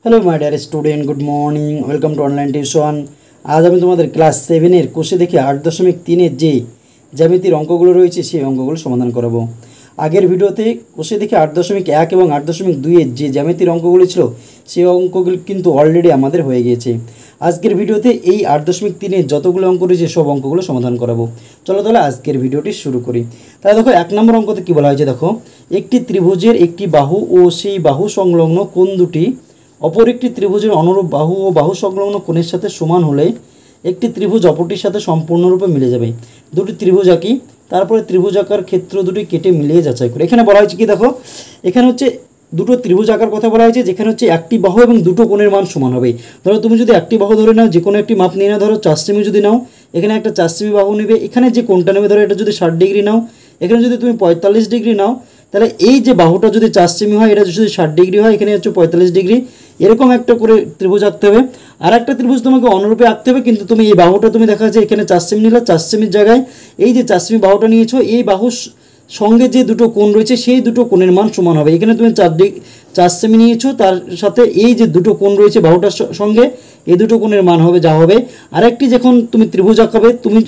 Hello my dear student good morning welcome to online tuition. आज আমি তোমাদের class 7 এর কোষে দেখে 8.3 এর যে জ্যামিতির অঙ্কগুলো রয়েছে সেই অঙ্কগুলো সমাধান করাবো। আগের ভিডিওতে কোষে দেখে 8.1 এবং 8.2 এর যে জ্যামিতির অঙ্কগুলো ছিল সেই অঙ্কগুলো কিন্তু অলরেডি আমাদের হয়ে গিয়েছে। আজকের ভিডিওতে এই 8.3 এর যতগুলো অঙ্ক রয়েছে সব অঙ্কগুলো সমাধান করাবো। চলো তাহলে আজকের ভিডিওটি শুরু করি। তাহলে দেখো 1 নম্বর অঙ্কতে কি বলা হয়েছে, দেখো একটি ত্রিভুজের একটি বাহু ও সেই বাহু সংলগ্ন কোণ দুটি অপর একটি ত্রিভুজের অনুরূপ বাহু ও বাহু সংলগ্ন কোণের সাথে সমান হলে একটি ত্রিভুজ অপরটির সাথে সম্পূর্ণরূপে মিলে যাবে। দুটি ত্রিভুজ আঁকি, তারপরে ত্রিভুজাকার ক্ষেত্র দুটি কেটে মিলিয়ে যাচাই করে। এখানে বলা হয়েছে কি, দেখো এখানে হচ্ছে দুটো ত্রিভুজ আঁকার কথা বলা হয়েছে, যেখানে হচ্ছে একটি বাহু এবং দুটো কোণের মান সমান হবে। ধরো তুমি যদি একটি বাহু ধরে নাও, যে কোনো একটি মাপ নিয়ে নাও, ধরো 4 সেমি যদি নাও, এখানে একটা 4 সেমি বাহু নেবে। এখানে যে কোণটা নেবে, ধরো এটা যদি 60 ডিগ্রি নাও, এখানে যদি তুমি 45 ডিগ্রি নাও, তাহলে এই যে বাহুটা যদি 4 সেমি হয়, এটা যদি 60 ডিগ্রি হয়, এখানে হচ্ছে 45 ডিগ্রি। এরকম একটা করে ত্রিভুজ আঁকতে হবে। আর একটা ত্রিভুজ তোমাকে অনুরূপে আঁকতে হবে, কিন্তু তুমি এই বাহুটা তুমি দেখা যাচ্ছে এখানে 4 সেমি নিলে, 4 সেমির জায়গায় এই যে 4 সেমি বাহুটা নিয়েছো, এই বাহুর সঙ্গে যে দুটো কোণ রয়েছে সেই দুটো কোণের মান সমান হবে। এখানে তুমি 4 সেমি নিয়েছো, তার সাথে এই যে দুটো কোণ রয়েছে বাহুটার সঙ্গে এই দুটো কোণের মান হবে যা হবে। আরেকটি যখন তুমি ত্রিভুজ আঁকাবে, তুমি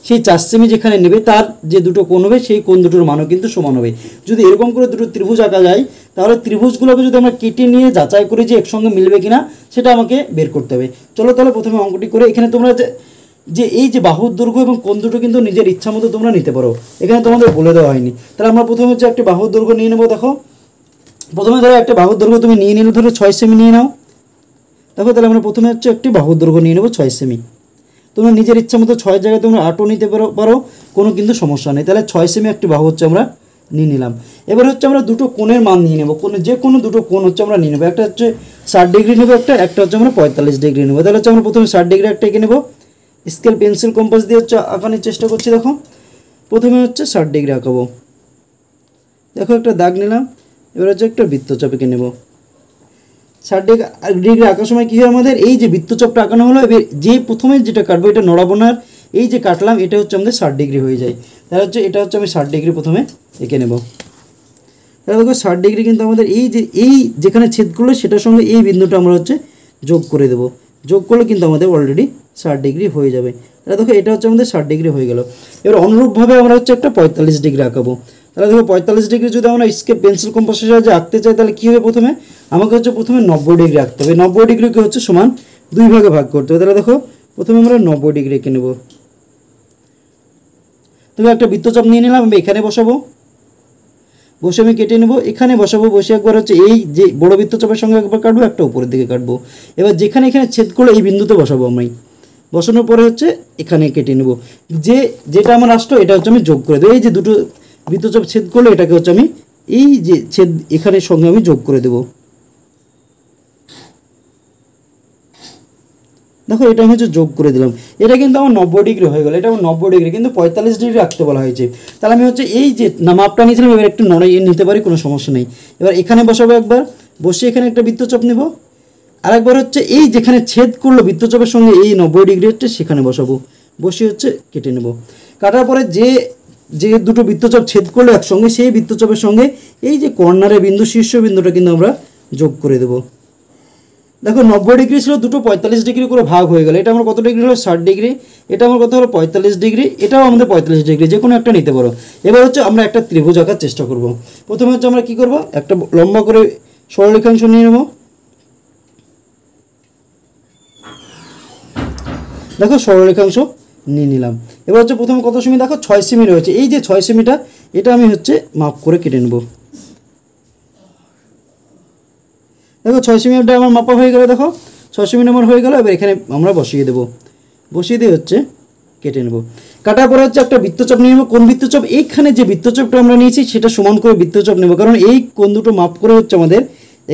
সেই 4 সেমি যেখানে নেবে তার যে দুটো কোণ হবে সেই কোণ দুটোর মানও কিন্তু সমান হবে। যদি এরকম করে দুটো ত্রিভুজ আঁকা যায়, তাহলে ত্রিভুজগুলোকে যদি আমরা কেটে নিয়ে যাচাই করি যে একসঙ্গে মিলবে কিনা, সেটা আমাকে বের করতে হবে। চলো তাহলে প্রথমে অঙ্কটি করে। এখানে তোমরা যে এই যে বাহুর দৈর্ঘ্য এবং কোণ দুটো কিন্তু নিজের ইচ্ছা মতো তোমরা নিতে পারো, এখানে তোমাদের বলে দেওয়া হয়নি। তাহলে আমরা প্রথমে হচ্ছে একটা বাহুর দৈর্ঘ্য নিয়ে নেবো। দেখো প্রথমে ধরো একটা বাহুর দৈর্ঘ্য তুমি নিয়ে নিলে, ধরো 6 সেমি নিয়ে নাও। দেখো তাহলে আমরা প্রথমে হচ্ছে একটি বাহুর দৈর্ঘ্য নিয়ে নেবো 6 সেমি। তোমরা নিজের ইচ্ছা মতো 6 জায়গায় তোমরা 8ও নিতে পারো, কোনো কিন্তু সমস্যা নেই। তাহলে 6 সেমি একটি বাহু হচ্ছে আমরা নিয়ে নিলাম। এবার হচ্ছে আমরা দুটো কোণের মান নিয়ে নেবো। যে কোনো দুটো কোণ হচ্ছে আমরা নিয়ে নেবো। একটা হচ্ছে 60 ডিগ্রি নেবো, একটা হচ্ছে আমরা 45 ডিগ্রি নেবো। তাহলে হচ্ছে আমরা প্রথমে 60 ডিগ্রি একটা এঁকে নেবো। স্কেল পেন্সিল কম্পাস দিয়ে হচ্ছে আঁকানোর চেষ্টা করছি। দেখো প্রথমে হচ্ছে 60 ডিগ্রি আঁকাবো। দেখো একটা দাগ নিলাম। এবার হচ্ছে একটা বৃত্তচাপ এঁকে নেব। 60 ডিগ্রি আঁকার সময় কী হয়, আমাদের এই যে বৃত্তচাপটা আঁকানো হলো, এবার যে প্রথমে যেটা কাটবো এটা নড়াবো না, এই যে কাটলাম এটা হচ্ছে আমাদের 60 ডিগ্রি হয়ে যায়। তাহলে হচ্ছে এটা হচ্ছে আমি 60 ডিগ্রি প্রথমে এঁকে নেব। তাহলে দেখো 60 ডিগ্রি কিন্তু আমাদের এই যেখানে ছেদ করলো সেটার সঙ্গে এই বিন্দুটা আমরা হচ্ছে যোগ করে দেবো। যোগ করলে কিন্তু আমাদের অলরেডি 60 ডিগ্রি হয়ে যাবে। তাহলে দেখো এটা হচ্ছে আমাদের 60 ডিগ্রি হয়ে গেল। এবার অনুরূপভাবে আমরা হচ্ছে একটা 45 ডিগ্রি আঁকাবো। তাহলে দেখো 45 ডিগ্রি যদি আমরা স্কেল পেন্সিল কম্পাসের সাহায্যে আঁকতে চাই, তাহলে কী হবে, প্রথমে আমাকে হচ্ছে প্রথমে 90 ডিগ্রি আঁকতে হবে। 90 ডিগ্রিকে হচ্ছে সমান 2 ভাগে ভাগ করতে হবে। তাহলে দেখো প্রথমে আমরা 90 ডিগ্রি এঁকে নেব। তবে একটা বৃত্তচাপ নিয়ে নিলাম, আমি এখানে বসাবো, বসে আমি কেটে নেব। এখানে বসাবো, বসে একবার হচ্ছে এই যে বড় বৃত্তচাপের সঙ্গে একবার কাটবো, একটা উপরের দিকে কাটবো। এবার যেখানে এখানে ছেদ করলে এই বিন্দুতে বসাবো আমি। বসানোর পরে হচ্ছে এখানে কেটে নেব। যেটা আমার আসলো এটা হচ্ছে আমি যোগ করে দেবো। এই যে দুটো বৃত্তচাপ ছেদ করলে এটাকে হচ্ছে আমি এই যে ছেদ এখানের সঙ্গে আমি যোগ করে দেব। দেখো এটা আমি হচ্ছে যোগ করে দিলাম। এটা কিন্তু আমার 90 ডিগ্রি হয়ে গেল। এটা আমার 90 ডিগ্রি, কিন্তু 45 ডিগ্রি রাখতে বলা হয়েছে। তাহলে আমি হচ্ছে এই যে মাপটা নিয়েছিলাম এবার একটু নড়িয়ে নিতে পারি, কোনো সমস্যা নেই। এবার এখানে বসাবো একবার, বসে এখানে একটা বৃত্তচাপ নেব। আরেকবার হচ্ছে এই যেখানে ছেদ করলো বৃত্তচাপের সঙ্গে এই 90 ডিগ্রি হচ্ছে সেখানে বসাবো, বসে হচ্ছে কেটে নেব। কাটার পরে যে দুটো বৃত্তচাপ ছেদ করলো একসঙ্গে, সেই বৃত্তচাপের সঙ্গে এই যে কর্নারের বিন্দু, শীর্ষ বিন্দুটা কিন্তু আমরা যোগ করে দেবো। দেখো 90 ডিগ্রি ছিল, দুটো 45 ডিগ্রি করে ভাগ হয়ে গেল। এটা আমার কত ডিগ্রি হলো, 60 ডিগ্রি। এটা আমার কত হলো, 45 ডিগ্রি। এটাও আমাদের 45 ডিগ্রি, যে কোনো একটা নিতে পারো। এবার হচ্ছে আমরা একটা ত্রিভুজ আঁকার চেষ্টা করব। প্রথমে হচ্ছে আমরা কী করব, একটা লম্বা করে সরলরেখাংশ নিয়ে নেব। দেখো সরলরেখাংশ নিয়ে নিলাম। এবার হচ্ছে প্রথমে কত সেমি, দেখো 6 সেমি রয়েছে। এই যে 6 সেমিটা এটা আমি হচ্ছে মাপ করে কেটে নেব। দেখো 6 সেমিটা আমার মাপা হয়ে গেল। দেখো 6 সেমি আমার হয়ে গেল। এবার এখানে আমরা বসিয়ে দেবো, বসিয়ে দিয়ে হচ্ছে কেটে নেব। কাটার পরে হচ্ছে একটা বৃত্তচাপ নিয়ে নেবো। কোন বৃত্তচাপ, এইখানে যে বৃত্তচাপটা আমরা নিয়েছি সেটা সমান করে বৃত্তচাপ নেব, কারণ এই কোণ দুটো মাপ করে হচ্ছে আমাদের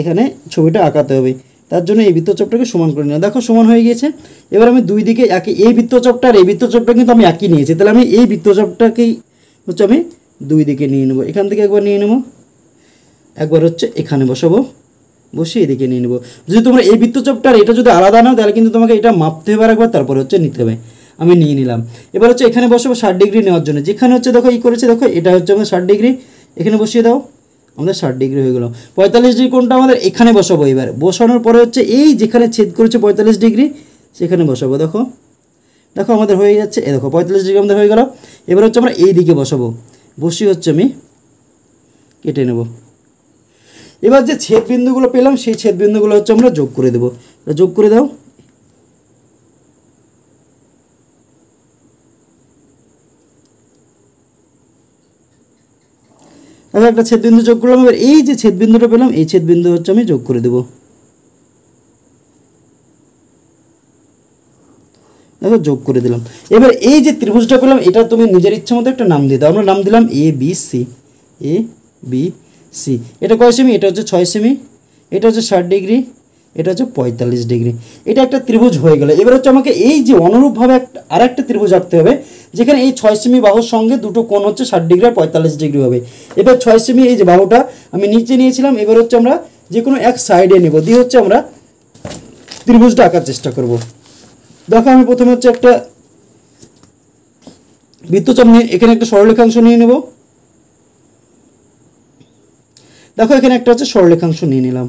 এখানে ছবিটা আঁকাতে হবে। তার জন্য এই বৃত্তচাপটাকে সমান করে নেব। দেখো সমান হয়ে গিয়েছে। এবার আমি দুই দিকে একই, এই বৃত্তচাপটা আর এই বৃত্তচাপটা কিন্তু আমি একই নিয়েছি। তাহলে আমি এই বৃত্তচাপটাকেই হচ্ছে আমি দুই দিকে নিয়ে নেব। এখান থেকে একবার নিয়ে নেব, একবার হচ্ছে এখানে বসাবো, বসে এদিকে নিয়ে নেব। যদি তোমরা এই বৃত্তচাপটা আর এটা যদি আলাদা নাও, তাহলে কিন্তু তোমাকে এটা মাপতে হবে একবার, তারপরে হচ্ছে নিতে হবে। আমি নিয়ে নিলাম। এবার হচ্ছে এখানে বসাবো 60 ডিগ্রি নেওয়ার জন্য। যেখানে হচ্ছে দেখো করেছে, দেখো এটা হচ্ছে আমার 60 ডিগ্রি, এখানে বসিয়ে দাও। আমাদের 60 ডিগ্রি হয়ে গেল। 45 ডিগ্রি কোণটা আমাদের এখানে বসাবো। এবার বসানোর পরে হচ্ছে এই যেখানে ছেদ করেছে 45 ডিগ্রি সেখানে বসাবো। দেখো দেখো আমাদের হয়ে যাচ্ছে, এই দেখো 45 ডিগ্রি আমাদের হয়ে গেল। এবার হচ্ছে আমরা এই দিকে বসাবো, বসিয়ে হচ্ছে আমি কেটে নেব। এবার যে ছেদ বিন্দুগুলো পেলাম সেই ছেদ বিন্দুগুলো হচ্ছে আমরা যোগ করে দেবো। যোগ করে দাও। তাহলে একটা ছেদ বিন্দু যোগ করলাম। এবার এই যে ছেদ বিন্দুটা পেলাম এই ছেদ বিন্দু হচ্ছে আমি যোগ করে দেবো। দেখো যোগ করে দিলাম। এবার এই যে ত্রিভুজটা পেলাম এটা তুমি নিজের ইচ্ছা মতো একটা নাম দিয়ে দাও। আমরা নাম দিলাম A B C. A B C. এটা কয় সেমি? এটা হচ্ছে 6 সেমি। এটা হচ্ছে 60 ডিগ্রি, এটা হচ্ছে 45 ডিগ্রি। এটা একটা ত্রিভুজ হয়ে গেল। এবার হচ্ছে আমাকে এই যে অনুরূপভাবে আর একটা ত্রিভুজ আঁকতে হবে, যেখানে এই 6 সেমি বাহুর সঙ্গে দুটো কোণ হচ্ছে 60 ডিগ্রি আর 45 ডিগ্রি হবে। এবার 6 সেমি এই যে বাহুটা আমি নিচে নিয়েছিলাম, এবার হচ্ছে আমরা যে কোনো এক সাইডে নেব, দিয়ে হচ্ছে আমরা ত্রিভুজটা আঁকার চেষ্টা করব। দেখো আমি প্রথমে হচ্ছে একটা বৃত্তচাপ নিয়ে এখানে একটা সরলরেখাংশ নিয়ে নেব। দেখো এখানে একটা হচ্ছে সরলরেখাংশ নিয়ে নিলাম।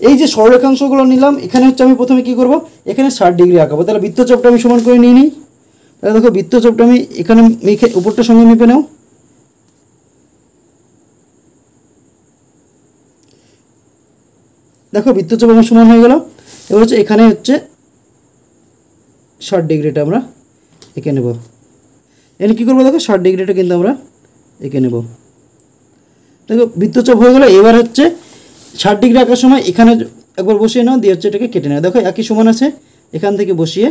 এই যে সরলরেখাংশগুলো নিলাম, এখানে হচ্ছে আমি প্রথমে কি করব, এখানে 60 ডিগ্রি আঁকাবো। তাহলে বৃত্তচাপটা আমি সমান করে নিয়ে নিই। তাহলে দেখো বৃত্তচাপটা আমি এখানে মেখে উপরটার সঙ্গে মেপে নাও। দেখো বৃত্তচাপ আমার সমান হয়ে গেল। এবার হচ্ছে এখানে হচ্ছে 60 ডিগ্রিটা আমরা এঁকে নেব। এখানে কী করবো, দেখো 60 ডিগ্রিটা কিন্তু আমরা এঁকে নেব। দেখো বৃত্তচাপ হয়ে গেল। এবার হচ্ছে 60 ডিগ্রি আঁকার সময় এখানে একবার বসিয়ে নাও, দিয়ে হচ্ছে এটাকে কেটে নাও। দেখো একই সমান আছে, এখান থেকে বসিয়ে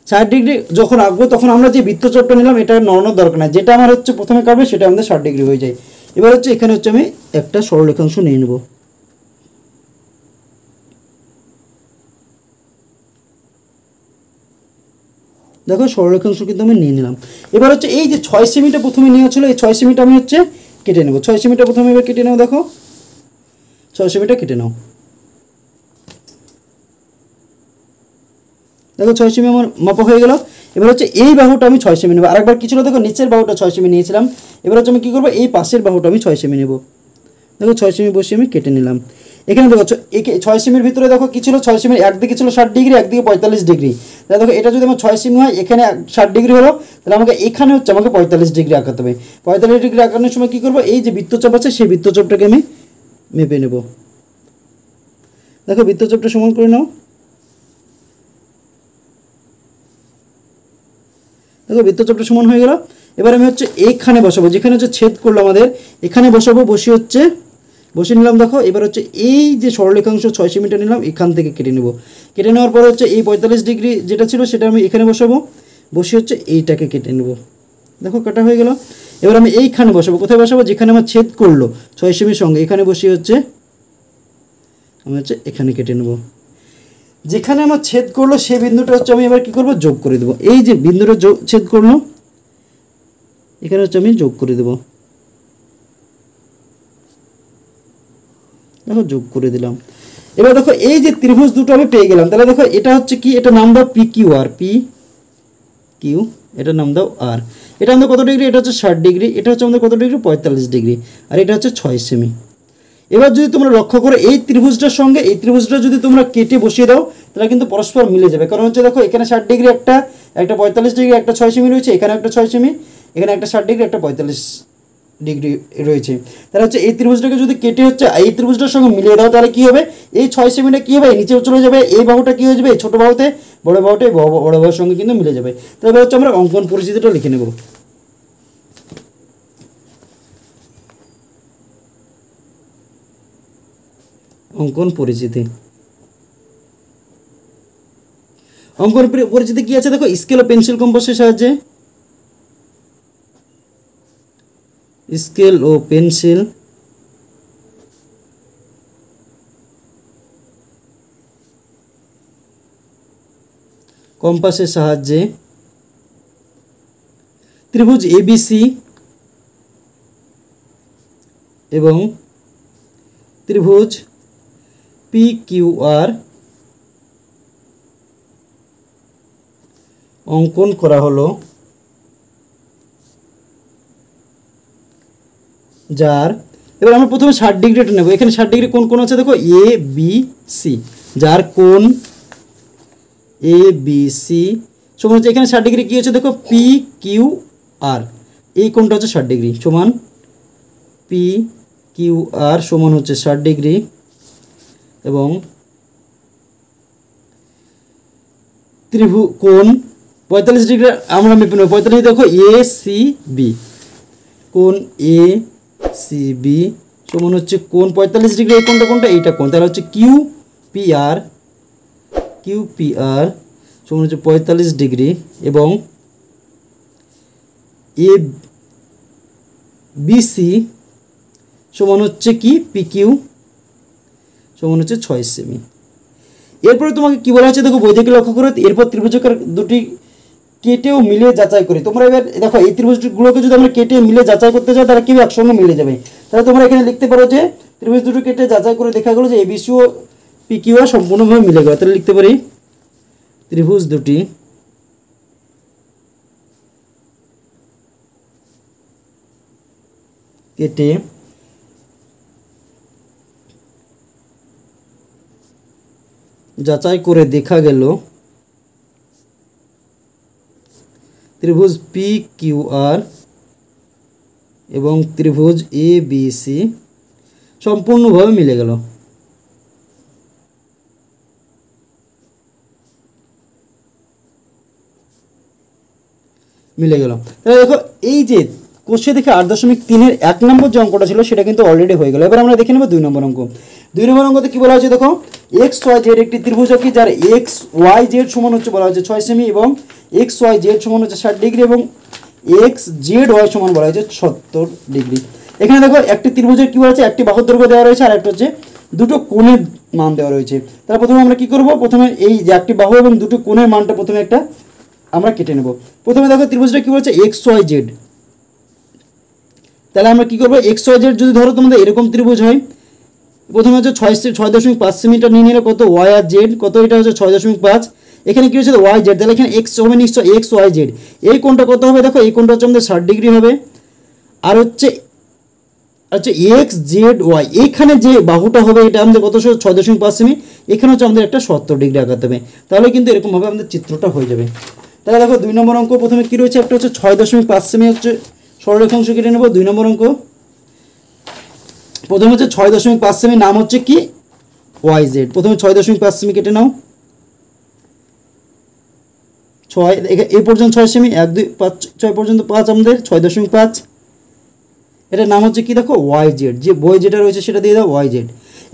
60 ডিগ্রি যখন আঁকবো তখন আমরা যে বৃত্তচাপটা নিলাম এটা নড়ানোর দরকার নাই, যেটা আমার হচ্ছে প্রথমে কাটবে সেটা আমাদের 60 ডিগ্রি হয়ে যায়। এবার হচ্ছে এখানে হচ্ছে আমি একটা সরলরেখাংশ নিয়ে নেব। দেখো সরলরেখাংশ কিন্তু আমি নিয়ে নিলাম। এবার হচ্ছে এই যে 6 সেমিটা প্রথমে নেওয়া ছিল, এই 6 সেমিটা আমি হচ্ছে কেটে নেব। 6 সেমিটা প্রথমে এবার কেটে নাও। দেখো 6 সেমিটা কেটে নাও। দেখো 6 সেমি আমার মাপা হয়ে গেল। এবার হচ্ছে এই বাহুটা আমি 6 সেমি নেব। আরেকবার কি ছিল, দেখো নিচের বাহুটা 6 সেমি নিয়েছিলাম। এবার হচ্ছে আমি কী করবো, এই পাশের বাহুটা আমি 6 সেমি নেব। দেখো 6 সেমি বসিয়ে আমি কেটে নিলাম। এখানে দেখো 6 সেমির ভিতরে দেখো কী ছিল, 6 সেমির একদিকে ছিল 60 ডিগ্রি, একদিকে 45 ডিগ্রি। তাহলে দেখো এটা যদি আমার 6 সেমি হয়, এখানে 60 ডিগ্রি হলো, তাহলে আমাকে এখানে হচ্ছে আমাকে 45 ডিগ্রি আঁকাতে হবে। 45 ডিগ্রি আঁকানোর সময় কী করবো, এই যে বৃত্তচাপ আছে সেই বৃত্তচাপটাকে আমি মেপে নেব। দেখো বৃত্তচাপটা সমান করে নাও। দেখো বৃত্তচাপটা সমান হয়ে গেল। এবার আমি হচ্ছে এইখানে বসাবো, যেখানে হচ্ছে ছেদ করলো আমাদের এখানে বসাবো। বসিয়ে নিলাম। দেখো এবার হচ্ছে এই যে সরলরেখাংশ 6 সেমিটা নিলাম, এখান থেকে কেটে নেব। কেটে নেওয়ার পরে হচ্ছে এই 45 ডিগ্রি যেটা ছিল সেটা আমি এখানে বসাবো, বসিয়ে হচ্ছে এইটাকে কেটে নেব। দেখো কাটা হয়ে গেল। এবার আমি এইখানে বসাবো। কোথায় বসাবো, যেখানে আমার ছেদ করলো 6 সেমির সঙ্গে, এখানে বসিয়ে হচ্ছে আমি হচ্ছে এখানে কেটে নেব। যেখানে আমার ছেদ করলো সেই বিন্দুটা হচ্ছে আমি এবার কী করবো, যোগ করে দেবো। এই যে বিন্দুটা ছেদ করলো এখানে হচ্ছে আমি যোগ করে দেবো। দেখো যোগ করে দিলাম। এবার দেখো এই যে ত্রিভুজ দুটো আমি পেয়ে গেলাম। তাহলে দেখো এটা হচ্ছে কি, এটা নাম দাও P Q R. P Q, এটা নাম দাও আর। এটা আমাদের কত ডিগ্রি, এটা হচ্ছে 60 ডিগ্রি। এটা হচ্ছে আমাদের কত ডিগ্রি, 45 ডিগ্রি। আর এটা হচ্ছে 6 সেমি। এবার যদি তোমরা লক্ষ্য করো এই ত্রিভুজটার সঙ্গে এই ত্রিভুজটা যদি তোমরা কেটে বসিয়ে দাও, তাহলে কিন্তু পরস্পর মিলে যাবে। কারণ হচ্ছে দেখো এখানে 60 ডিগ্রি একটা 45 ডিগ্রি, একটা 6 সেমি রয়েছে, এখানে একটা 6 সেমি, এখানে একটা 60 ডিগ্রি, একটা 45 ডিগ্রি রয়েছে। তাহলে হচ্ছে এই ত্রিভুজটাকে যদি কেটে হচ্ছে এই ত্রিভুজটার সঙ্গে মিলিয়ে দাও, তাহলে কী হবে, এই 6 সেমিটা কী হবে, নিচেও চলে যাবে। এই বাহুটা কী হয়ে যাবে, এই ছোটো বাহুতে বড় বাহুটা বড় বাহুর সঙ্গে কিন্তু মিলে যাবে। তাহলে হচ্ছে আমরা অঙ্কন পরিচিতিটা লিখে নেব। অঙ্কন পরিচিতি। অঙ্কন পরিচিতি কি আছে, দেখো স্কেল ও পেন্সিল কম্পাসের সাহায্যে, স্কেল ও পেন্সিল কম্পাসের সাহায্যে ত্রিভুজ এবিসি এবং ত্রিভুজ পি কিউ আর অঙ্কন করা হলো, যার এবার আমরা প্রথমে 60 ডিগ্রিটা নেব। এখানে 60 ডিগ্রি কোন কোন আছে দেখো, এ বি সি, যার কোণ এ বি সি সমান হচ্ছে এখানে 60 ডিগ্রি কী হচ্ছে দেখো, পি কিউ আর, এই কোণটা হচ্ছে 60 ডিগ্রি সমান পি কিউ আর সমান হচ্ছে 60 ডিগ্রি, এবং কোণ 45 ডিগ্রি আমরা মেপে নেব। 45 দেখো এ সি বি, কোণ এ সি বি সমান হচ্ছে কোণ 45 ডিগ্রি, এই কোণটা কোনটা, এইটা কোণ, তাহলে হচ্ছে কিউ পি আর সমান হচ্ছে 45 ডিগ্রি, এবং এ বি সি সমান হচ্ছে কি, পি কিউ সমান হচ্ছে 6 সেমি। এরপরে তোমাকে কি বলা হচ্ছে দেখো, বই থেকে লক্ষ্য করো, এরপর ত্রিভুজাকার দুটি কেটেও মিলে যাচাই করি। তোমরা এবার দেখো এই ত্রিভুজগুলোকে যদি আমরা কেটে মিলে যাচাই করতে চাই তাহলে কি একসঙ্গে মিলে যাবে। তাহলে তোমরা এখানে লিখতে পারো যে ত্রিভুজ দুটো কেটে যাচাই করে দেখা গেলো যে এবিসি ও পিকিউ সম্পূর্ণভাবে মিলে গেল। তাহলে লিখতে পারি ত্রিভুজ দুটি কেটে যাচাই করে দেখা গেল ত্রিভুজ পি কিউ আর এবং ত্রিভুজ এ বি সি সম্পূর্ণভাবে মিলে গেল। তাহলে দেখো এই যে কোষে দেখে 8.3-এর 1 নম্বর যে অঙ্কটা ছিল সেটা কিন্তু অলরেডি হয়ে গেল। এবার আমরা দেখে নেব 2 নম্বর অঙ্ক। 2 নম্বর অঙ্কতে কি বলা হয়েছে দেখো, এক্স ওয়াই জেড একটি ত্রিভুজ কি, যার এক্স ওয়াই জেড সমান হচ্ছে বলা হয়েছে 6 সেমি, এবং এক্স ওয়াই জেড সমান হচ্ছে 60 ডিগ্রি, এবং এক্স জেড ওয়াই সমান বলা হয়েছে 70 ডিগ্রি। এখানে দেখো একটি ত্রিভুজের কি বলা হচ্ছে, একটি বাহুর দৈর্ঘ্য দেওয়া রয়েছে আর একটা হচ্ছে দুটো কোণের মান দেওয়া রয়েছে। তাহলে প্রথমে আমরা কি করব, প্রথমে এই যে একটি বাহু এবং দুটো কোণের মানটা প্রথমে একটা আমরা কেটে নেব। প্রথমে দেখো ত্রিভুজটা কি বলছে, এক্স ওয়াই জেড। তাহলে আমরা কি করবো, এক্স ওয়াই জেড যদি ধরো তোমাদের এরকম ত্রিভুজ হয়, প্রথমে হচ্ছে 6.5 সেমিটার নিয়ে নিলে কত, ওয়াই আর জেড কত, এটা হচ্ছে 6.5, এখানে কি হচ্ছে ওয়াই জেড, তাহলে এখানে এক্স হবে নিশ্চয় এক্স ওয়াই জেড, এই কোণটা কত হবে দেখো, এই কোণটা হচ্ছে আমাদের 60 ডিগ্রি হবে, আর হচ্ছে আচ্ছা এক্স জেড ওয়াই এইখানে যে বাহুটা হবে এটা আমাদের কত 6.5 সেমি, এখানে হচ্ছে আমাদের একটা 70 ডিগ্রি আঁকাতে হবে, তাহলে কিন্তু এরকমভাবে আমাদের চিত্রটা হয়ে যাবে। তাহলে দেখো 2 নম্বর অঙ্ক প্রথমে কী রয়েছে, একটা হচ্ছে 6.5 সেমি হচ্ছে সরলরেখাংশ কেটে নেব। 2 নম্বর অঙ্ক প্রথমে হচ্ছে 6.5 সেমি, নাম হচ্ছে কি ওয়াই জেড, প্রথমে 6.5 সেমি কেটে নাও, 6 এই পর্যন্ত 6 সেমি, 1 2 5 6 পর্যন্ত 5 আমাদের 6.5, এটার নাম হচ্ছে কি দেখো ওয়াই জেড, যে বই যেটা রয়েছে সেটা দিয়ে দাও ওয়াই জেড।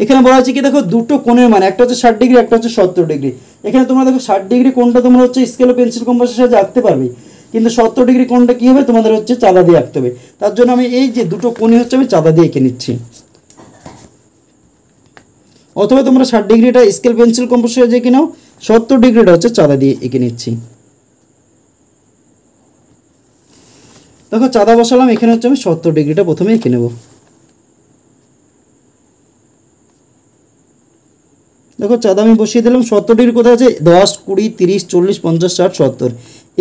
এখানে বলা হচ্ছে কি দেখো দুটো কোণের মান, একটা হচ্ছে 60 ডিগ্রি একটা হচ্ছে 70 ডিগ্রি। এখানে তোমরা দেখো 60 ডিগ্রি কোণটা তোমরা হচ্ছে স্কেল ও পেন্সিল কম্পাসের সাহায্যে আঁকতে পারবে, কিন্তু 70 ডিগ্রি কোণটা কী হবে তোমাদের হচ্ছে চাঁদা দিয়ে আঁকতে হবে। তার জন্য আমি এই যে দুটো কোণই হচ্ছে আমি চাঁদা দিয়ে এঁকে নিচ্ছি, অথবা তোমরা 60 ডিগ্রিটা স্কেল পেন্সিল কম্পাসের সাহায্যে এঁকে নাও, 70 ডিগ্রিটা হচ্ছে চাঁদা দিয়ে এঁকে নিচ্ছি। দেখো চাঁদা বসালাম, এখানে হচ্ছে আমি 70 ডিগ্রিটা প্রথমে এঁকে নেব। দেখো চাঁদা আমি বসিয়ে দিলাম, 70 ডিগ্রি কোথায় আছে, 10 20 30 40 50 60 70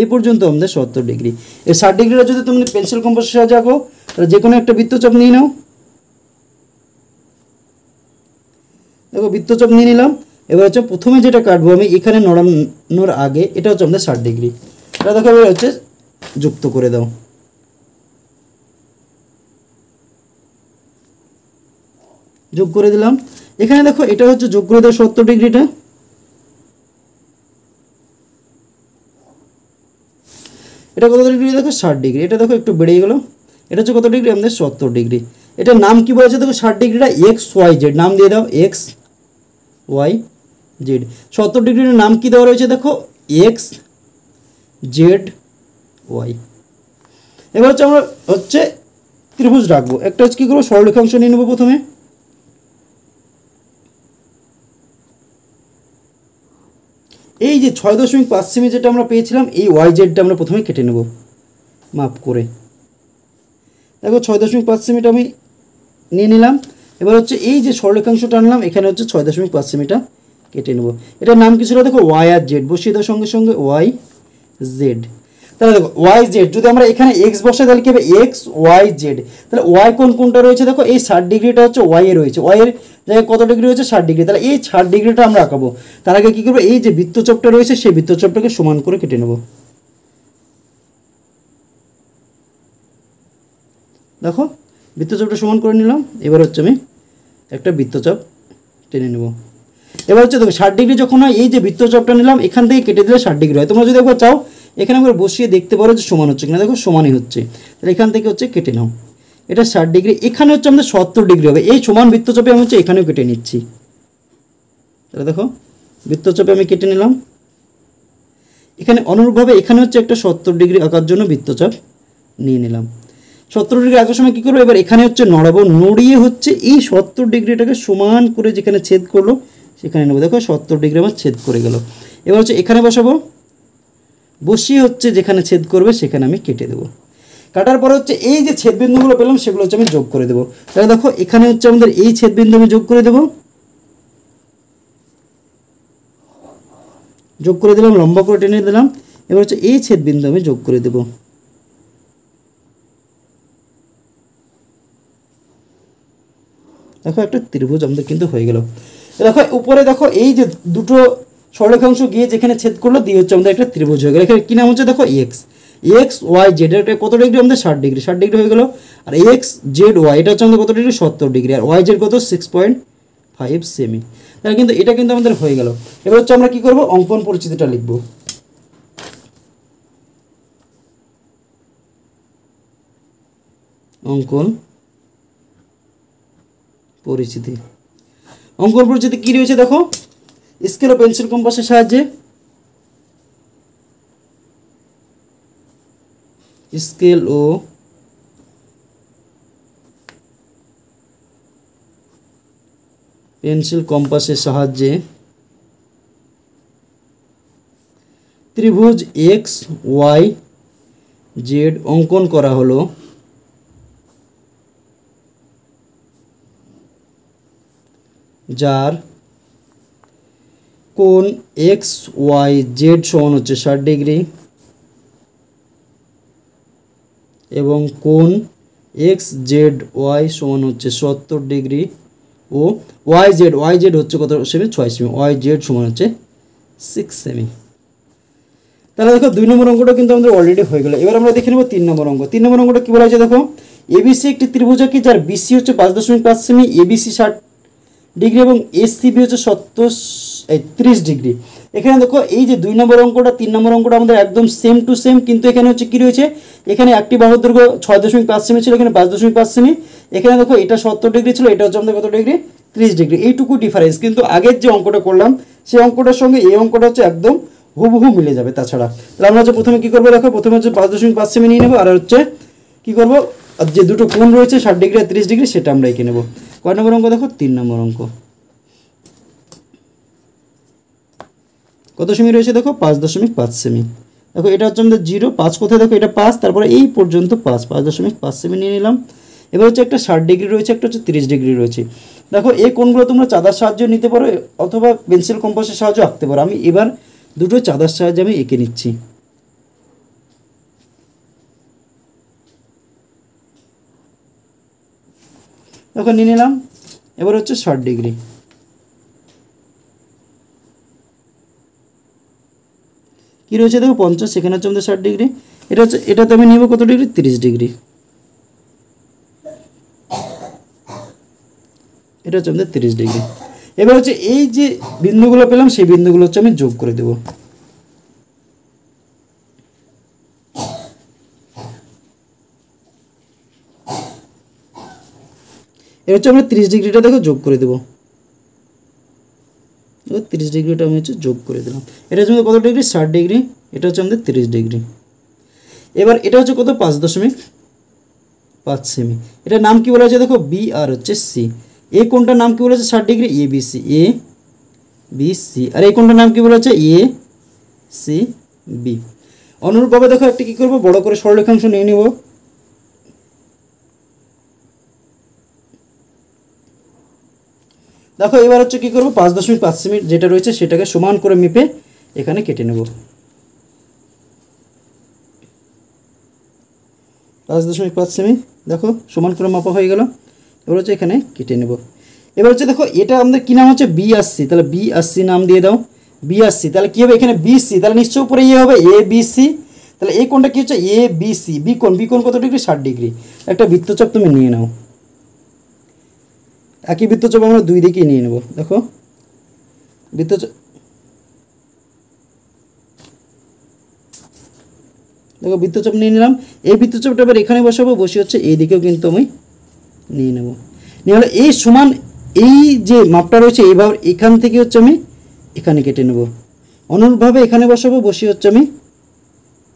এই পর্যন্ত আমাদের 70 ডিগ্রি। এই 60 ডিগ্রিটা যদি তুমি পেন্সিল কম্পাসের সাহায্যে আঁকো তাহলে যে কোনো একটা বৃত্তচাপ নিয়ে নাও। দেখো বৃত্তচাপ নিয়ে নিলাম, এবার হচ্ছে প্রথমে যেটা কাটবো আমি এখানে নড়ানোর আগে, এটা হচ্ছে আমাদের 60 ডিগ্রি, এটা দেখো এবার হচ্ছে যুক্ত করে দাও। যোগ করে দিলাম, এখানে দেখো এটা হচ্ছে যোগ করে দাও 70 ডিগ্রিটা, এটা কত ডিগ্রি দেখো 60 ডিগ্রি, এটা দেখো একটু বেড়ে গেল, এটা হচ্ছে কত ডিগ্রি আমাদের 70 ডিগ্রি। এটার নাম কি বলেছে দেখো 60 ডিগ্রিটা এক্স ওয়াই জেড, নাম দিয়ে দাও এক্স ওয়াই জেড। 70 ডিগ্রির নাম কি দেওয়া রয়েছে দেখো এক্স জেড ওয়াই। এবার হচ্ছে আমরা হচ্ছে ত্রিভুজ রাখবো, একটা হচ্ছে কী করবো সরলরেখাংশ নিয়ে নেবো। প্রথমে এই যে 6.5 সেমি যেটা আমরা পেয়েছিলাম এই ওয়াই জেডটা আমরা প্রথমে কেটে নেব মাপ করে। দেখো 6.5 সেমিটা আমি নিয়ে নিলাম, এবার হচ্ছে এই যে সরলরেখাংশটা আনলাম এখানে হচ্ছে 6.5 সেমিটা কেটে নেব। এটার নাম কি ছিল দেখো ওয়াই আর জেড, বসিয়ে দেওয়ার সঙ্গে সঙ্গে ওয়াই জেড। তাহলে দেখো ওয়াই জেড যদি আমরা এখানে এক্স বসাই তাহলে কি হবে এক্স ওয়াই জেড। তাহলে ওয়াই কোনটা রয়েছে দেখো এই 60 ডিগ্রিটা হচ্ছে ওয়াই এ রয়েছে, ওয়াই এর জায়গায় কত ডিগ্রি রয়েছে 60 ডিগ্রি। তাহলে এই 60 ডিগ্রিটা আমরা আঁকাবো। তার আগে কী করবো এই যে বৃত্তচাপটা রয়েছে সেই বৃত্তচাপটাকে সমান করে কেটে নেব। দেখো বৃত্তচাপটা সমান করে নিলাম। এবার হচ্ছে আমি একটা বৃত্তচাপ টেনে নেব। এবার হচ্ছে দেখো 60 ডিগ্রি যখন হয় এই যে বৃত্তচাপটা নিলাম এখান থেকে কেটে দিলে 60 ডিগ্রি হয়। তোমরা যদি একবার চাও এখানে আমরা বসিয়ে দেখতে পারো যে সমান হচ্ছে কিনা, দেখো সমানই হচ্ছে। তাহলে এখান থেকে হচ্ছে কেটে নাও, এটা 60 ডিগ্রি, এখানে হচ্ছে আমাদের 70 ডিগ্রি হবে। এই সমান বৃত্তচাপে আমি হচ্ছে এখানেও কেটে নিচ্ছি। তাহলে দেখো বৃত্তচাপে আমি কেটে নিলাম, এখানে অনুরূপভাবে এখানে হচ্ছে একটা 70 ডিগ্রি আঁকার জন্য বৃত্তচাপ নিয়ে নিলাম। 70 ডিগ্রি আঁকার সময় কী করবো এবার এখানে হচ্ছে নড়াবো, নড়িয়ে হচ্ছে এই 70 ডিগ্রিটাকে সমান করে যেখানে ছেদ করলো সেখানে নেবো। দেখো 70 ডিগ্রি আমার ছেদ করে গেল। এবার হচ্ছে এখানে বসাবো, বসিয়ে হচ্ছে যেখানে ছেদ করবে সেখানে আমি কেটে দেবো। কাটার পরে হচ্ছে এই যে ছেদবিন্দুগুলো পেলাম সেগুলো হচ্ছে আমি যোগ করে দেবো। তাহলে দেখো এখানে হচ্ছে আমাদের এই ছেদবিন্দু আমি যোগ করে দেবো, যোগ করে দিলাম, লম্বা করে টেনে দিলাম। এবার হচ্ছে এই ছেদবিন্দু আমি যোগ করে দেবো। দেখো একটা ত্রিভুজ আমাদের কিন্তু হয়ে গেল। দেখো উপরে দেখো এই যে দুটো সরলরেখাংশ গিয়ে যেখানে ছেদ করলো দিয়ে হচ্ছে আমাদের একটা ত্রিভুজ হয়ে গেল। এখানে কী নাম হচ্ছে দেখো এক্স, এক্স ওয়াই জেড, এটা কত ডিগ্রি আমাদের 60 ডিগ্রি, 60 ডিগ্রি হয়ে গেল। আর এক্স জেড ওয়াই এটা হচ্ছে আমাদের কত ডিগ্রি 70 ডিগ্রি, আর ওয়াই জেড কত 6.5 সেমি। তাহলে কিন্তু এটা কিন্তু আমাদের হয়ে গেল। এবার হচ্ছে আমরা কী করবো অঙ্কন পরিচিতিটা লিখব। অঙ্কন পরিচিতি, অঙ্কন পরিচিতি কী রয়েছে দেখো স্কেল ও পেন্সিল কম্পাসের সাহায্যে, স্কেল ও পেন্সিল কম্পাসের সাহায্যে ত্রিভুজ এক্স ওয়াই জেড অঙ্কন করা হলো। যার কোণ এক্স ওয়াই জেড সমান হচ্ছে 60 ডিগ্রি এবং কোণ এক্স জেড ওয়াই সমান হচ্ছে 70 ডিগ্রি ও ওয়াই জেড হচ্ছে কত সেমি 6 সেমি, ওয়াই জেড সমান হচ্ছে 6 সেমি। তাহলে দেখো 2 নম্বর অঙ্কটা কিন্তু আমাদের অলরেডি হয়ে গেল। এবার আমরা দেখে নেব 3 নম্বর অঙ্ক। 3 নম্বর অঙ্কটা কী বলা হয়েছে দেখো এবিসি একটি ত্রিভুজ কি যার বিসি হচ্ছে 5.5 সেমি, এবিসি 60 ডিগ্রি এবং এসসিবি হচ্ছে 30 ডিগ্রি। এখানে দেখো এই যে 2 নম্বর অঙ্কটা 3 নম্বর অঙ্কটা আমাদের একদম সেম টু সেম, কিন্তু এখানে হচ্ছে কী রয়েছে এখানে একটি বাহুর দৈর্ঘ্য 6.5 সেমি ছিল, এখানে 5.5 সেমি। এখানে দেখো এটা 70 ডিগ্রি ছিল, এটা হচ্ছে আমাদের কত ডিগ্রি 30 ডিগ্রি, এইটুকু ডিফারেন্স। কিন্তু আগের যে অঙ্কটা করলাম সেই অঙ্কটার সঙ্গে এই অঙ্কটা হচ্ছে একদম হুবহু মিলে যাবে। তাছাড়া তাহলে আমরা হচ্ছে প্রথমে কী করবো দেখো প্রথমে হচ্ছে 5.5 সেমি নিয়ে নেবো, আর হচ্ছে কী করবো যে দুটো কোণ রয়েছে 60 ডিগ্রি আর 30 ডিগ্রি সেটা আমরা এঁকে নেবো। কয় নম্বর অঙ্ক দেখো 3 নম্বর অঙ্ক। কত সেমি রয়েছে দেখো 5.5 সেমি। দেখো এটা হচ্ছে আমাদের 0, 5 কোথায় দেখো এটা 5, তারপরে এই পর্যন্ত 5.5 সেমি নিয়ে নিলাম। এবার হচ্ছে একটা 60 ডিগ্রি রয়েছে, একটা হচ্ছে 30 ডিগ্রি রয়েছে। দেখো এই কোণগুলো তোমরা চাঁদার সাহায্যে নিতে পারো অথবা পেন্সিল কম্পাসের সাহায্যে আঁকতে পারো। আমি এবার দুটো চাঁদার সাহায্যে আমি এঁকে নিচ্ছি। দেখো নিয়ে নিলাম। এবার হচ্ছে 60 ডিগ্রি, কী রয়েছে দেখো 50, সেখানে হচ্ছে আমাদের 60 ডিগ্রি। এটা হচ্ছে এটাতে আমি নিব কত ডিগ্রি 30 ডিগ্রি, এটা হচ্ছে আমাদের 30 ডিগ্রি। এবার হচ্ছে এই যে বিন্দুগুলো পেলাম সেই বিন্দুগুলো হচ্ছে আমি যোগ করে দেব। এবার হচ্ছে আমরা 30 ডিগ্রিটা দেখো যোগ করে দেবো। 30 ডিগ্রিটা আমি হচ্ছে যোগ করে দিলাম। এটা হচ্ছে কত ডিগ্রি 60 ডিগ্রি, এটা হচ্ছে আমাদের 30 ডিগ্রি। এবার এটা হচ্ছে কত 5.5 সেমি। এটার নাম কি বলা হচ্ছে দেখো বি আর হচ্ছে সি। এই কোণটার নাম কি বলা হচ্ছে 60 ডিগ্রি এ বি সি, আর এই কোণটার নাম কি বলা হচ্ছে এ সি বি। অনুরূপভাবে দেখো একটা কী করবো বড় করে সরলরেখাংশ নিয়ে নেব। দেখো এবার হচ্ছে কী করবো 5.5 সেমি যেটা রয়েছে সেটাকে সমান করে মেপে এখানে কেটে নেব। 5.5 সেমি দেখো সমান করে মাপা হয়ে গেল। এবার হচ্ছে এখানে কেটে নেব। এবার হচ্ছে দেখো এটা আমাদের কী নাম হচ্ছে BRC, তাহলে BRC নাম দিয়ে দাও। BRC তাহলে কী হবে এখানে BC, তাহলে নিশ্চয় উপরে ইয়ে হবে ABC, তাহলে এই কোণটা কী হচ্ছে ABC, বিকোণ কত ডিগ্রি 60 ডিগ্রি। একটা বৃত্তচাপ তুমি নিয়ে নাও, একই বৃত্তচাপ আমরা দুই দিকেই নিয়ে নেব। দেখো বৃত্তচাপ নিয়ে নিলাম। এই বৃত্তচাপটা এবার এখানে বসাবো, বসে হচ্ছে এই দিকেও কিন্তু আমি নিয়ে নেব। নিয়ে হলো এই সমান এই যে মাপটা রয়েছে এইভাবে এখান থেকে হচ্ছে আমি এখানে কেটে নেব। অনুরূপভাবে এখানে বসাবো, বসে হচ্ছে আমি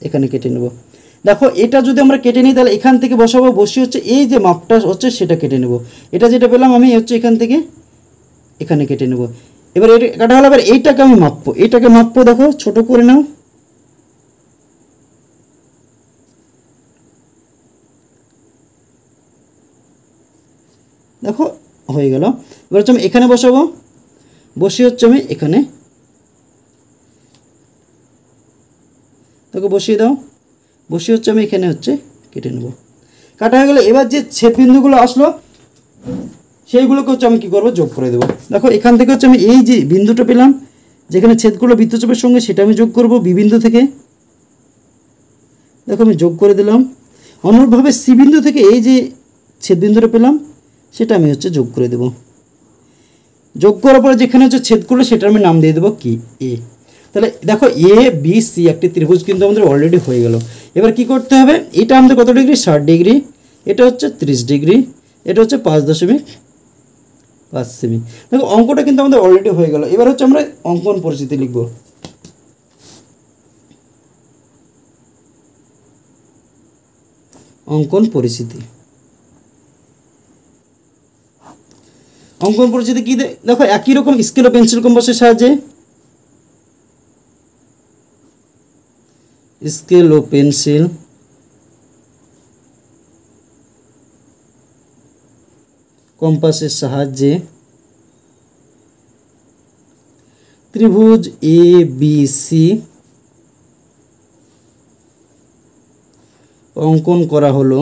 এখানে কেটে নেব। দেখো এটা যদি আমরা কেটে নিই তাহলে এখান থেকে বসাবো, বসে হচ্ছে এই যে মাপটা হচ্ছে সেটা কেটে নেব। এটা যেটা পেলাম আমি হচ্ছে এখান থেকে এখানে কেটে নেব। এবার এটা কাটা হলো, এবার এইটাকে আমি মাপবো, এইটাকে মাপবো। দেখো ছোট করে নাও। দেখো হয়ে গেল। এবার হচ্ছে আমি এখানে বসাবো, বসে হচ্ছে আমি এখানে, দেখো বসিয়ে দাও, বসে হচ্ছে আমি এখানে হচ্ছে কেটে নেব। কাটা হয়ে গেলে এবার যে ছেদ বিন্দুগুলো আসলো সেইগুলোকে হচ্ছে আমি কী করবো, যোগ করে দেবো। দেখো এখান থেকে হচ্ছে আমি এই যে বিন্দুটা পেলাম যেখানে ছেদগুলো বৃত্তচাপের সঙ্গে, সেটা আমি যোগ করব বি বিন্দু থেকে। দেখো আমি যোগ করে দিলাম। অনুরূপভাবে সি বিন্দু থেকে এই যে ছেদ বিন্দুটা পেলাম সেটা আমি হচ্ছে যোগ করে দেব। যোগ করার পরে যেখানে হচ্ছে ছেদ করলে সেটার আমি নাম দিয়ে দেবো কি এ। তাহলে দেখো ABC একটি ত্রিভুজ কিন্তু আমাদের অলরেডি হয়ে গেল। এবার কি করতে হবে, এটা আমাদের কত ডিগ্রি 60 ডিগ্রি, এটা হচ্ছে 30 ডিগ্রি, এটা হচ্ছে 5.5 সেমি। দেখো অঙ্কটা কিন্তু আমাদের অলরেডি হয়ে গেল। এবার হচ্ছে আমরা অঙ্কন পরিচিতি লিখব। অঙ্কন পরিচিতি, অঙ্কন পরিচিতি কি দেখো একই রকম স্কেল ও পেন্সিল কম্পাসের সাহায্যে, স্কেল ও পেন্সিল কম্পাসের সাহায্যে ত্রিভুজ ABC অঙ্কন করা হলো,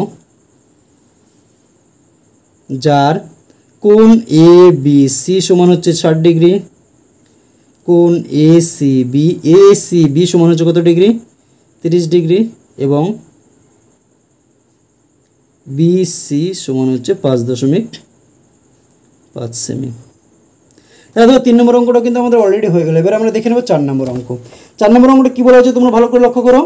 যার কোণ ABC সমান হচ্ছে 60 ডিগ্রি, কোণ ACB সমান হচ্ছে কত ডিগ্রি 30 ডিগ্রি, এবং BC সমান হচ্ছে 5.5 সেমি। তাহলে 3 নম্বর অঙ্কটা কিন্তু আমাদের অলরেডি হয়ে গেল। এবার আমরা দেখে নেব 4 নম্বর অঙ্ক। 4 নম্বর অঙ্কটা কী বলা হয়েছে তোমরা ভালো করে লক্ষ্য করো,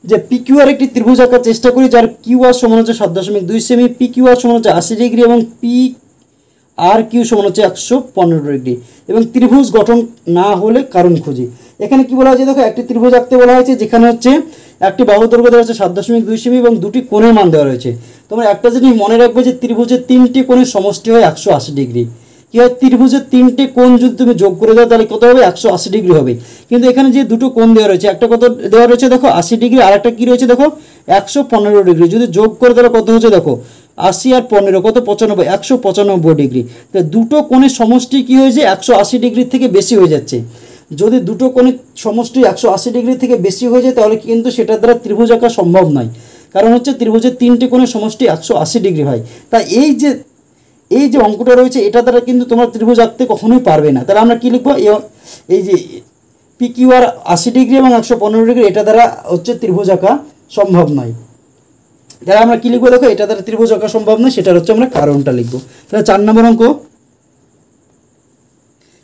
যে PQR একটি ত্রিভুজ আঁকার চেষ্টা করি যার QR সমান হচ্ছে 7.2 সেমি, PQR সমান হচ্ছে 80 ডিগ্রি এবং PRQ সমান হচ্ছে 115 ডিগ্রি, এবং ত্রিভুজ গঠন না হলে কারণ খুঁজি। এখানে কি বলা হয়েছে, দেখো একটি ত্রিভুজ আঁকতে বলা হয়েছে যেখানে হচ্ছে একটি বাহু দৈর্ঘ্য দেওয়া হচ্ছে 7.2 সেমি এবং দুটি কোণের মান দেওয়া রয়েছে। তোমরা একটা জিনিস মনে রাখবে যে ত্রিভুজের 3টি কোণের সমষ্টি হয় 180 ডিগ্রি। কি হয়, ত্রিভুজের 3টে কোণ যদি তুমি যোগ করে দাও তাহলে কত হবে, 180 ডিগ্রি হবে। কিন্তু এখানে যে দুটো কোণ দেওয়া রয়েছে, একটা কত দেওয়া রয়েছে দেখো 80 ডিগ্রি, আর একটা কী রয়েছে দেখো 115 ডিগ্রি। যদি যোগ করে তাহলে কত হচ্ছে দেখো 80 আর 15 কত 95, 195 ডিগ্রি। তো দুটো কোণের সমষ্টি কী হয়েছে 180 ডিগ্রির থেকে বেশি হয়ে যাচ্ছে। যদি দুটো কোণের সমষ্টি 180 ডিগ্রি থেকে বেশি হয়ে যায় তাহলে কিন্তু সেটার দ্বারা ত্রিভুজ আঁকা সম্ভব নয়, কারণ হচ্ছে ত্রিভুজের 3টে কোণের সমষ্টি 180 ডিগ্রি হয়। তাই এই যে অঙ্কটা রয়েছে এটা দ্বারা কিন্তু তোমরা ত্রিভুজ আঁকতে কখনোই পারবে না। তাহলে আমরা কী লিখবো, এই যে PQR 80 ডিগ্রি এবং 115 ডিগ্রি এটা দ্বারা হচ্ছে ত্রিভুজ আঁকা সম্ভব নয়। তাহলে আমরা কী লিখবো, দেখো এটা দ্বারা ত্রিভুজ আঁকা সম্ভব নয়, সেটার হচ্ছে আমরা কারণটা লিখবো। তাহলে 4 নম্বর অঙ্ক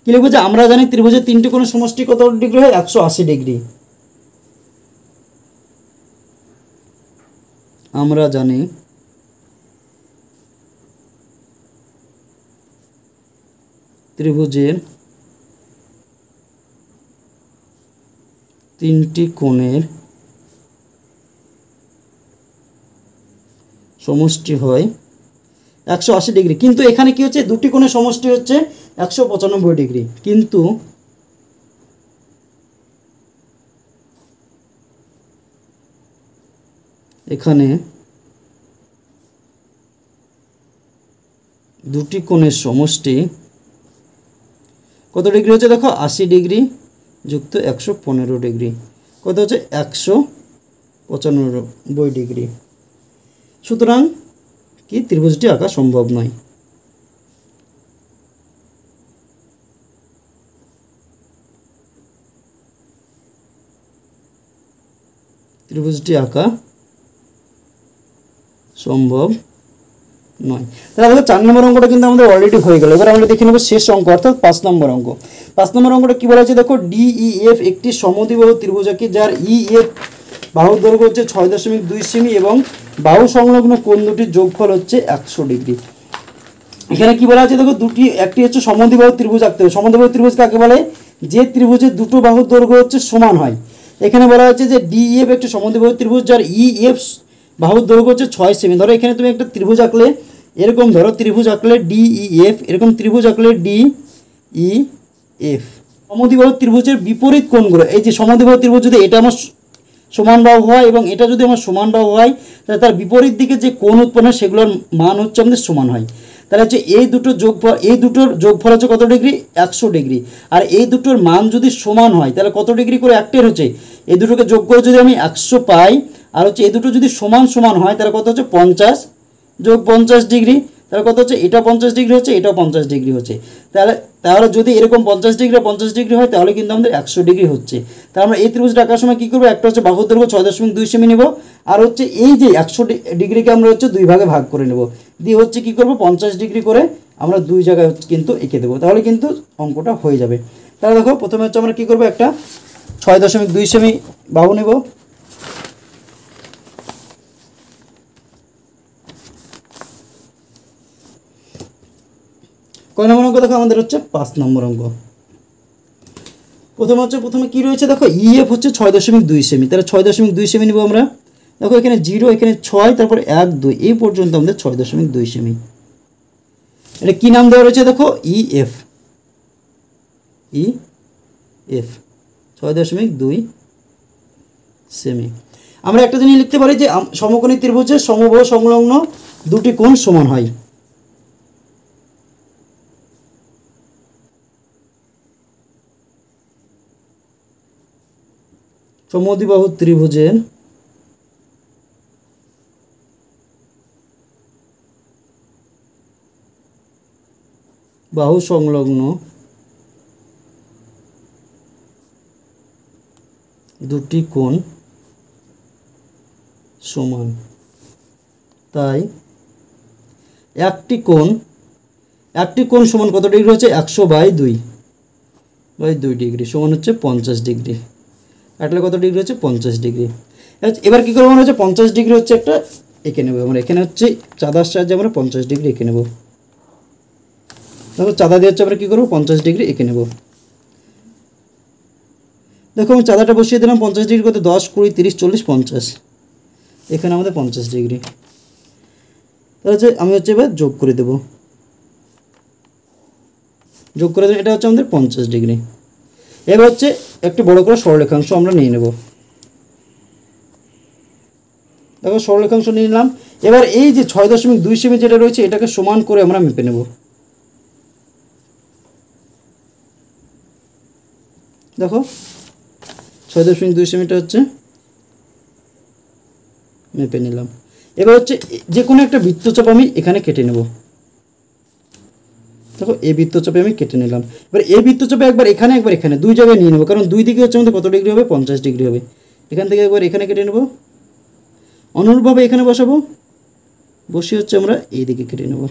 কী লিখবো, যে আমরা জানি ত্রিভুজের 3টে কোণের সমষ্টি কত ডিগ্রি হয় 180 ডিগ্রি। আমরা জানি ত্রিভুজের 3টি কোণের সমষ্টি হয় 180 ডিগ্রি। কিন্তু এখানে কি হচ্ছে, দুটি কোণের সমষ্টি হচ্ছে 195 ডিগ্রি। কিন্তু এখানে দুটি কোণের সমষ্টি কত ডিগ্রি হচ্ছে দেখো 80 ডিগ্রি যুক্ত 115 ডিগ্রি, কত হচ্ছে 195 ডিগ্রি। সুতরাং কি ত্রিভুজটি আঁকা সম্ভব নয়। ত্রিভুজটি আঁকা সম্ভব নয়। তাহলে দেখো 4 নম্বর অঙ্কটা কিন্তু আমাদের অলরেডি হয়ে গেল। এবার আমরা দেখে নেব শেষ অঙ্ক অর্থাৎ 5 নম্বর অঙ্ক। 5 নম্বর অঙ্কটা কী বলা আছে দেখো, DEF একটি সমদ্বিবাহু ত্রিভুজ আঁকি যার EF বাহুর দৈর্ঘ্য হচ্ছে 6.2 সেমি এবং বাহু সংলগ্ন কোণ দুটির যোগফল হচ্ছে 100 ডিগ্রি। এখানে কি বলা আছে দেখো, একটি হচ্ছে সমদ্বিবাহু ত্রিভুজ আঁকতে হবে। সমদ্বিবাহু ত্রিভুজ কাকে বলে? যে ত্রিভুজের দুটো বাহুর দৈর্ঘ্য হচ্ছে সমান হয়। এখানে বলা হচ্ছে যে DEF একটি সমদ্বিবাহু ত্রিভুজ যার EF বাহুর দৈর্ঘ্য হচ্ছে 6 সেমি। ধরো এখানে তুমি একটা ত্রিভুজ আঁকলে, এরকম ধরো ত্রিভুজ আঁকলে DEF, এরকম ত্রিভুজ আঁকলে DEF। সমদ্বিবাহু ত্রিভুজের বিপরীত কোণগুলো, এই যে সমদ্বিবাহু ত্রিভুজ যদি এটা আমার সমান বাহু হয় এবং এটা যদি আমার সমান বাহু হয়, তাহলে তার বিপরীত দিকে যে কোণ উৎপন্ন হয় সেগুলোর মান হচ্ছে আমাদের সমান হয়। তাহলে হচ্ছে এই দুটোর যোগফল হচ্ছে কত ডিগ্রি? 100 ডিগ্রি। আর এই দুটোর মান যদি সমান হয় তাহলে কত ডিগ্রি করে একটের হচ্ছে, এই দুটোকে যোগ করে যদি আমি 100 পাই, আর হচ্ছে এই দুটো যদি সমান সমান হয় তাহলে কত হচ্ছে 50 যোগ 50 ডিগ্রি, তাহলে কত হচ্ছে এটা 50 ডিগ্রি হচ্ছে, এটাও 50 ডিগ্রি হচ্ছে। তাহলে যদি এরকম 50 ডিগ্রি 50 ডিগ্রি হয় তাহলে কিন্তু আমাদের 100 ডিগ্রি হচ্ছে। তাহলে আমরা এই ত্রিভুজটা আঁকার সময় কী করবো, একটা হচ্ছে বাহুর দৈর্ঘ্য 6.2 সেমি নেব, আর হচ্ছে এই যে 100 ডিগ্রিকে আমরা হচ্ছে 2 ভাগে ভাগ করে নেব, দিয়ে হচ্ছে কী করবো 50 ডিগ্রি করে আমরা 2 জায়গায় কিন্তু এঁকে দেবো, তাহলে কিন্তু অঙ্কটা হয়ে যাবে। তাহলে দেখো প্রথমে হচ্ছে আমরা কী করবো, একটা 6.2 সেমি বাহু নেব, কয় নম্বর অঙ্ক দেখো আমাদের হচ্ছে 5 নম্বর অঙ্ক। প্রথমে কী রয়েছে দেখো, EF হচ্ছে 6.2 সেমি, তাহলে 6.2 সেমি নেব আমরা। দেখো এখানে 0, এখানে 6, তারপর 1 2 এই পর্যন্ত আমাদের 6.2 সেমি। এটা কী নাম দেওয়া রয়েছে দেখো, EF 6.2 সেমি। আমরা একটা জিনিস লিখতে পারি যে সমকোণী ত্রিভুজের সমবাহু সংলগ্ন দুটি কোণ সমান হয়। সমদ্বিবাহু ত্রিভুজের বাহু সংলগ্ন দুটি কোণ সমান, তাই একটি কোণ সমান কত ডিগ্রি হচ্ছে 100/2 ডিগ্রি সমান হচ্ছে 50 ডিগ্রি। কাটলে কত ডিগ্রি হচ্ছে 50 ডিগ্রি। এবার কী করবো, আমরা হচ্ছে 50 ডিগ্রি হচ্ছে একটা এঁকে নেবো। আমরা এখানে হচ্ছে চাঁদার সাহায্যে আমরা 50 ডিগ্রি এঁকে নেব। তারপর চাঁদা দিয়ে হচ্ছে আমরা কী করবো 50 ডিগ্রি এঁকে নেব। দেখো আমি চাঁদাটা বসিয়ে দিলাম 50 ডিগ্রি করতে 10 20 30 40 50, এখানে আমাদের 50 ডিগ্রি। তাহলে হচ্ছে আমি হচ্ছে এবার যোগ করে দেবো, এটা হচ্ছে আমাদের 50 ডিগ্রি। এবার হচ্ছে একটি বড় করে সরলরেখাংশ আমরা নিয়ে নেব। দেখো সরলরেখাংশ নিয়ে নিলাম। এবার এই যে 6.2 সেমি যেটা রয়েছে এটাকে সমান করে আমরা মেপে নেব। দেখো 6.2 সেমিটা হচ্ছে মেপে নিলাম। এবার হচ্ছে যে কোনো একটা বৃত্তচাপ আমি এখানে কেটে নেব। দেখো এই বৃত্তচাপে আমি কেটে নিলাম। এবার এই বৃত্তচাপে একবার এখানে 2 জায়গায় নিয়ে নেব, কারণ 2 দিকে হচ্ছে আমাদের কত ডিগ্রি হবে 50 ডিগ্রি হবে। এখান থেকে একবার এখানে কেটে নেব, অনুরূপভাবে এখানে বসিয়ে হচ্ছে আমরা এই দিকে কেটে নেব।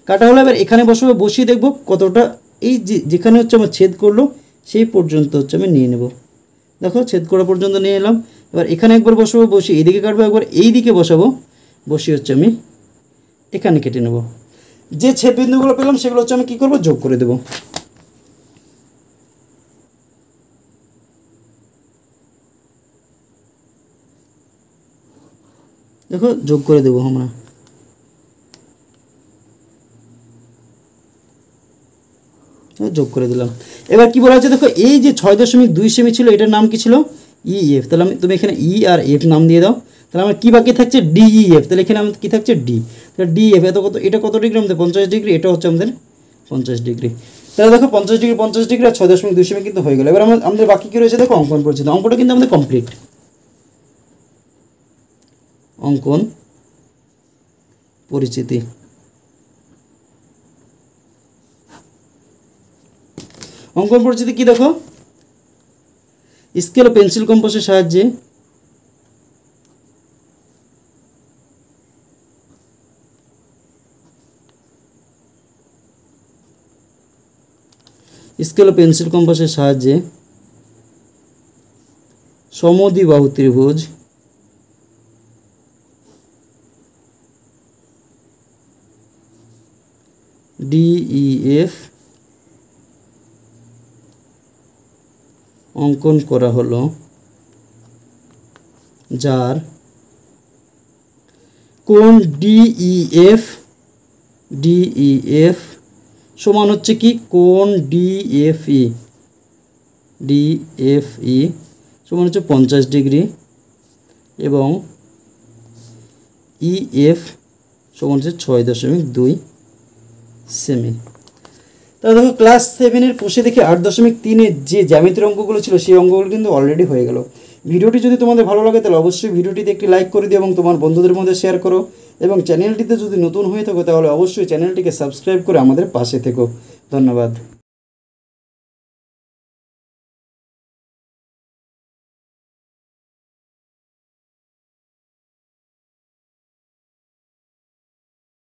কাটা হলো, এবার এখানে বসিয়ে দেখব কতটা, এই যেখানে হচ্ছে আমার ছেদ করলো সেই পর্যন্ত হচ্ছে আমি নিয়ে নেব। দেখো ছেদ করা পর্যন্ত নিয়ে এলাম। এবার এখানে একবার বসিয়ে এইদিকে কাটবো, একবার এই দিকে বসিয়ে হচ্ছে আমি এখানে কেটে নেব। যে ছেদ বিন্দুগুলো পেলাম সেগুলো হচ্ছে আমি কী করবো, যোগ করে দেব। দেখো যোগ করে দেবো আমরা। যোগ করে দিলাম। এবার কি বলা হচ্ছে দেখো, এই যে 6.2 সেমি ছিল এটার নাম কি ছিল, EF। তাহলে তুমি এখানে E আর F নাম দিয়ে দাও। তাহলে আমার কী বাকি থাকছে, DEF। তাহলে এখানে আমাদের কী থাকছে, D। তাহলে DEF এটা কত ডিগ্রি আমাদের 50 ডিগ্রি, এটা হচ্ছে আমাদের 50 ডিগ্রি। তাহলে দেখো 50 ডিগ্রি আর 6.2 সেমি কিন্তু হয়ে গেল। এবার আমাদের বাকি কী রয়েছে দেখো, অঙ্কন পরিচিত। অঙ্কটা কিন্তু আমাদের কমপ্লিট। অঙ্কন পরিচিতি। অঙ্কন পরিচিতি কি দেখো, স্কেল ও পেন্সিল কম্পাসের সাহায্যে সমদ্বিবাহু ত্রিভুজ DEF অঙ্কন করা হলো, যার কোণ DEF সমান হচ্ছে কি, কোণ DFE সমান হচ্ছে 50 ডিগ্রি এবং EF সমান হচ্ছে 6.2 সেমি। তাহলে দেখো ক্লাস 7-এর কোষে দেখে 8.3-এর যে জ্যামিতির অঙ্কগুলো ছিল সেই অঙ্কগুলো কিন্তু অলরেডি হয়ে গেল। ভিডিওটি যদি তোমাদের ভালো লাগে তাহলে অবশ্যই ভিডিওটিতে একটি লাইক করে দিও এবং তোমার বন্ধুদের মধ্যে শেয়ার করো, এবং চ্যানেলটিতে যদি নতুন হয়ে থাকো তাহলে অবশ্যই চ্যানেলটিকে সাবস্ক্রাইব করে আমাদের পাশে থেকো। ধন্যবাদ।